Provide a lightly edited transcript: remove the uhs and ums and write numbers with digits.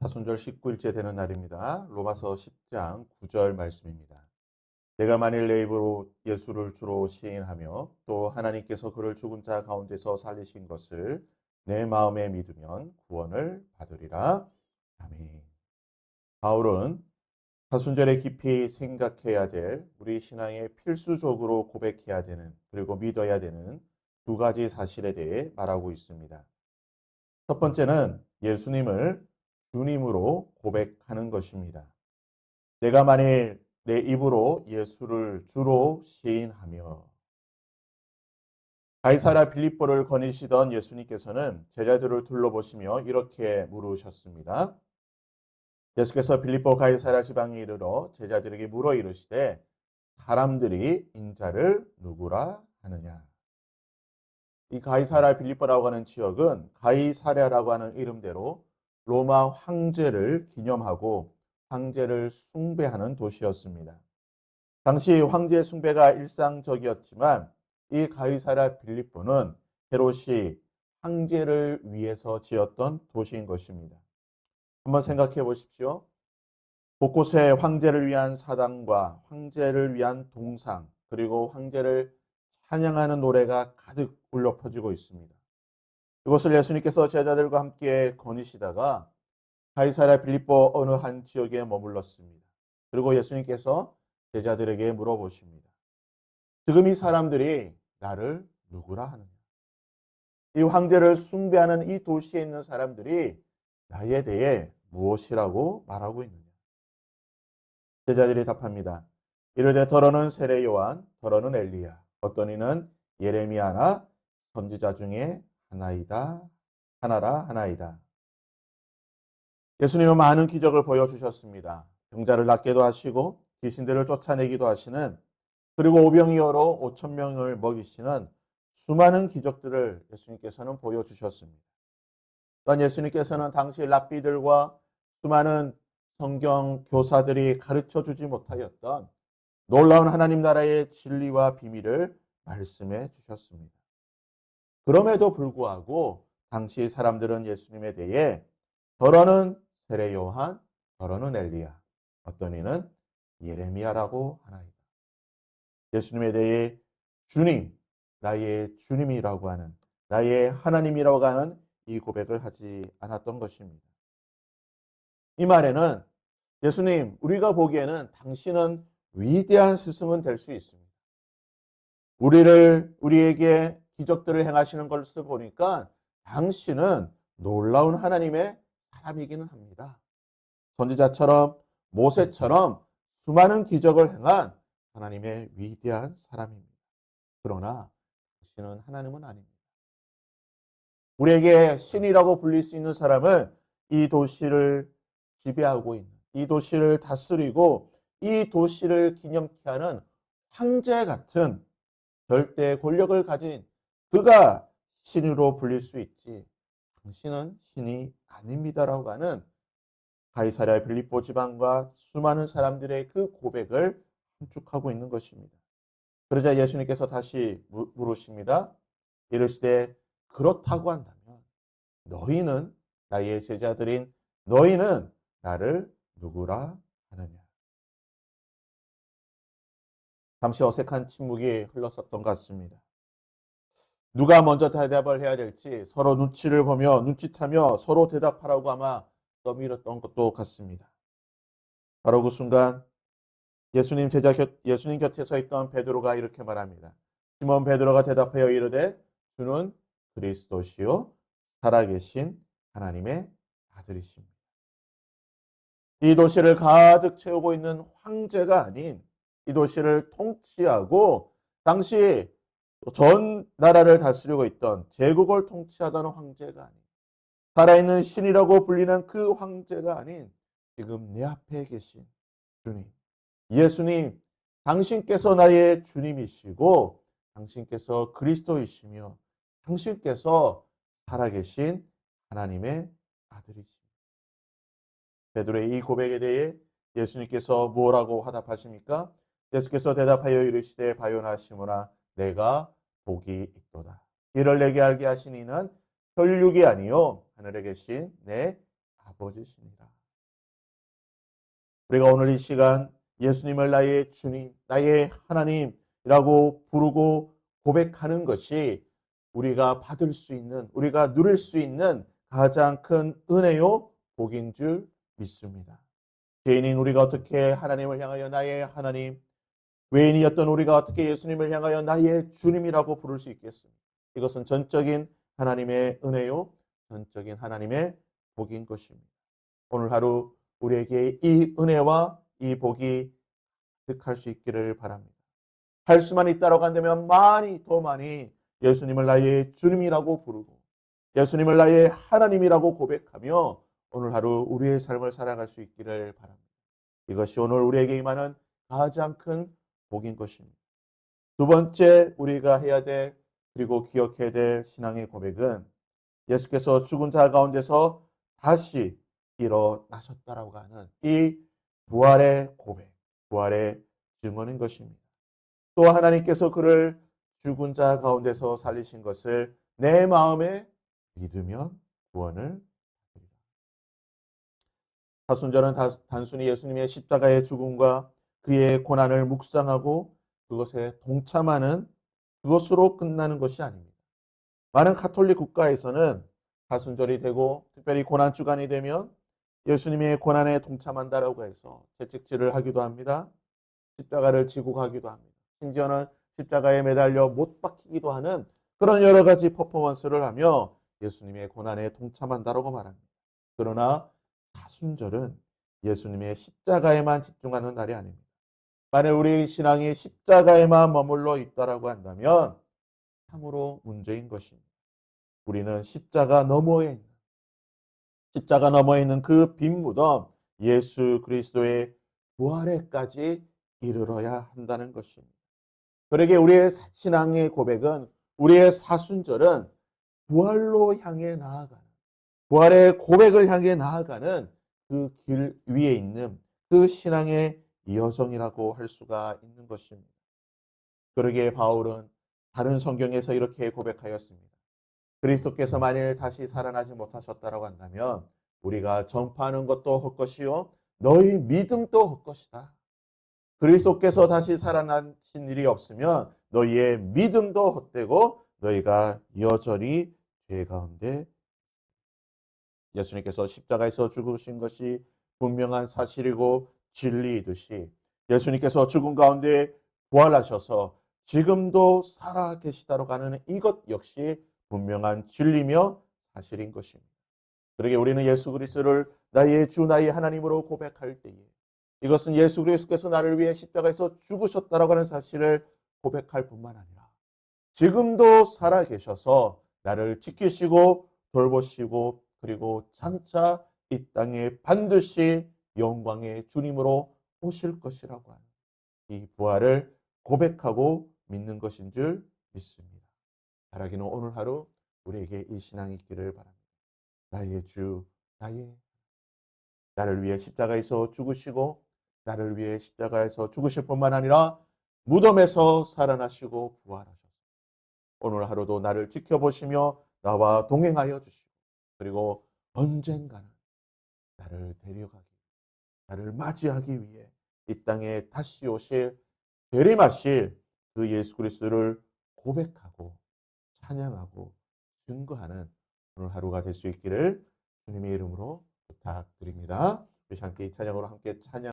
사순절 19일째 되는 날입니다. 로마서 10장 9절 말씀입니다. 내가 만일 내 입으로 예수를 주로 시인하며 또 하나님께서 그를 죽은 자 가운데서 살리신 것을 내 마음에 믿으면 구원을 받으리라. 아멘. 바울은 사순절에 깊이 생각해야 될 우리 신앙에 필수적으로 고백해야 되는 그리고 믿어야 되는 두 가지 사실에 대해 말하고 있습니다. 첫 번째는 예수님을 주님으로 고백하는 것입니다. 내가 만일 내 입으로 예수를 주로 시인하며 가이사랴 빌립보를 거니시던 예수님께서는 제자들을 둘러보시며 이렇게 물으셨습니다. 예수께서 빌립보 가이사랴 지방에 이르러 제자들에게 물어 이르시되 사람들이 인자를 누구라 하느냐. 이 가이사랴 빌립보라고 하는 지역은 가이사랴라고 하는 이름대로 로마 황제를 기념하고 황제를 숭배하는 도시였습니다. 당시 황제 숭배가 일상적이었지만 이 가이사랴 빌립보는 헤롯이 황제를 위해서 지었던 도시인 것입니다. 한번 생각해 보십시오. 곳곳에 황제를 위한 사당과 황제를 위한 동상 그리고 황제를 찬양하는 노래가 가득 울려 퍼지고 있습니다. 이것을 예수님께서 제자들과 함께 거니시다가 가이사랴 빌립보 어느 한 지역에 머물렀습니다. 그리고 예수님께서 제자들에게 물어보십니다. 지금 이 사람들이 나를 누구라 하느냐? 이 황제를 숭배하는 이 도시에 있는 사람들이 나에 대해 무엇이라고 말하고 있느냐? 제자들이 답합니다. 이르되 더러는 세례 요한, 더러는 엘리야, 어떤 이는 예레미야나 선지자 중에 하나이다. 예수님은 많은 기적을 보여주셨습니다. 병자를 낫게도 하시고 귀신들을 쫓아내기도 하시는 그리고 오병이어로 5천 명을 먹이시는 수많은 기적들을 예수님께서는 보여주셨습니다. 또한 예수님께서는 당시 랍비들과 수많은 성경 교사들이 가르쳐주지 못하였던 놀라운 하나님 나라의 진리와 비밀을 말씀해 주셨습니다. 그럼에도 불구하고 당시 사람들은 예수님에 대해 더러는 세례 요한, 더러는 엘리야, 어떤 이는 예레미야라고 하나이다. 예수님에 대해 주님, 나의 주님이라고 하는, 나의 하나님이라고 하는 이 고백을 하지 않았던 것입니다. 이 말에는 예수님, 우리가 보기에는 당신은 위대한 스승은 될 수 있습니다. 우리에게 기적들을 행하시는 것을 보니까 당신은 놀라운 하나님의 사람이기는 합니다. 선지자처럼 모세처럼 수많은 기적을 행한 하나님의 위대한 사람입니다. 그러나 당신은 하나님은 아닙니다. 우리에게 신이라고 불릴 수 있는 사람은 이 도시를 지배하고 있는, 이 도시를 다스리고 이 도시를 기념케 하는 황제 같은 절대 권력을 가진 그가 신으로 불릴 수 있지 당신은 신이 아닙니다라고 하는 가이사랴 빌립보 지방과 수많은 사람들의 그 고백을 함축하고 있는 것입니다. 그러자 예수님께서 다시 물으십니다. 이르시되 그렇다고 한다면 너희는 나의 제자들인 너희는 나를 누구라 하느냐. 잠시 어색한 침묵이 흘렀었던 것 같습니다. 누가 먼저 대답을 해야 될지 서로 눈치를 보며 눈짓하며 서로 대답하라고 아마 떠밀었던 것도 같습니다. 바로 그 순간 예수님 곁에 서 있던 베드로가 이렇게 말합니다. 시몬 베드로가 대답하여 이르되 주는 그리스도시요 살아계신 하나님의 아들이십니다. 이 도시를 가득 채우고 있는 황제가 아닌 이 도시를 통치하고 당시 전 나라를 다스리고 있던 제국을 통치하던 황제가 아닌 살아있는 신이라고 불리는 그 황제가 아닌 지금 내 앞에 계신 주님, 예수님, 당신께서 나의 주님이시고 당신께서 그리스도이시며 당신께서 살아계신 하나님의 아들이십니다. 베드로의 이 고백에 대해 예수님께서 뭐라고 화답하십니까? 예수께서 대답하여 이르시되 바요나 시몬아 내가 복이 있도다. 이를 내게 알게 하신 이는 혈육이 아니요 하늘에 계신 내 아버지시니라. 우리가 오늘 이 시간 예수님을 나의 주님, 나의 하나님이라고 부르고 고백하는 것이 우리가 받을 수 있는, 우리가 누릴 수 있는 가장 큰 은혜요, 복인 줄 믿습니다. 개인인 우리가 어떻게 하나님을 향하여 나의 하나님, 외인이었던 우리가 어떻게 예수님을 향하여 나의 주님이라고 부를 수 있겠습니까? 이것은 전적인 하나님의 은혜요, 전적인 하나님의 복인 것입니다. 오늘 하루 우리에게 이 은혜와 이 복이 득할 수 있기를 바랍니다. 할 수만 있다라고 한다면 많이 더 많이 예수님을 나의 주님이라고 부르고 예수님을 나의 하나님이라고 고백하며 오늘 하루 우리의 삶을 살아갈 수 있기를 바랍니다. 이것이 오늘 우리에게 임하는 가장 큰 복인 것입니다. 두 번째 우리가 해야 될 그리고 기억해야 될 신앙의 고백은 예수께서 죽은 자 가운데서 다시 일어나셨다라고 하는 이 부활의 고백, 부활의 증언인 것입니다. 또 하나님께서 그를 죽은 자 가운데서 살리신 것을 내 마음에 믿으면 구원을 받으리라. 사순절은 단순히 예수님의 십자가의 죽음과 그의 고난을 묵상하고 그것에 동참하는 그것으로 끝나는 것이 아닙니다. 많은 가톨릭 국가에서는 사순절이 되고 특별히 고난 주간이 되면 예수님의 고난에 동참한다라고 해서 채찍질을 하기도 합니다. 십자가를 지고 가기도 합니다. 심지어는 십자가에 매달려 못 박히기도 하는 그런 여러 가지 퍼포먼스를 하며 예수님의 고난에 동참한다라고 말합니다. 그러나 사순절은 예수님의 십자가에만 집중하는 날이 아닙니다. 만약 우리 신앙이 십자가에만 머물러 있다라고 한다면 참으로 문제인 것입니다. 우리는 십자가 너머에 있는 그 빈 무덤 예수 그리스도의 부활에까지 이르러야 한다는 것입니다. 그러기에 우리의 신앙의 고백은 우리의 사순절은 부활로 향해 나아가는 부활의 고백을 향해 나아가는 그 길 위에 있는 그 신앙의 여정이라고 할 수가 있는 것입니다. 그러기에 바울은 다른 성경에서 이렇게 고백하였습니다. 그리스도께서 만일 다시 살아나지 못하셨다라고 한다면 우리가 전파하는 것도 헛것이요 너희 믿음도 헛것이다. 그리스도께서 다시 살아나신 일이 없으면 너희의 믿음도 헛되고 너희가 여전히 죄 가운데 예수님께서 십자가에서 죽으신 것이 분명한 사실이고 진리이듯이 예수님께서 죽음 가운데 부활하셔서 지금도 살아 계시다고 하는 이것 역시 분명한 진리며 사실인 것입니다. 그러게 우리는 예수 그리스도를 나의 주 나의 하나님으로 고백할 때에 이것은 예수 그리스도께서 나를 위해 십자가에서 죽으셨다라고 하는 사실을 고백할 뿐만 아니라 지금도 살아 계셔서 나를 지키시고 돌보시고 그리고 장차 이 땅에 반드시 영광의 주님으로 오실 것이라고 하는 이 부활을 고백하고 믿는 것인 줄 믿습니다. 바라기는 오늘 하루 우리에게 이 신앙이 있기를 바랍니다. 나의 주, 나를 위해 십자가에서 죽으시고 나를 위해 십자가에서 죽으실 뿐만 아니라 무덤에서 살아나시고 부활하셨습니다. 오늘 하루도 나를 지켜보시며 나와 동행하여 주시고 그리고 언젠가는 나를 데려가기, 나를 맞이하기 위해 이 땅에 다시 오실 되림하실 그 예수 그리스도를 고백하고 찬양하고 증거하는 오늘 하루가 될 수 있기를 주님의 이름으로 부탁드립니다. 우리 함께 이 찬양으로 함께 찬양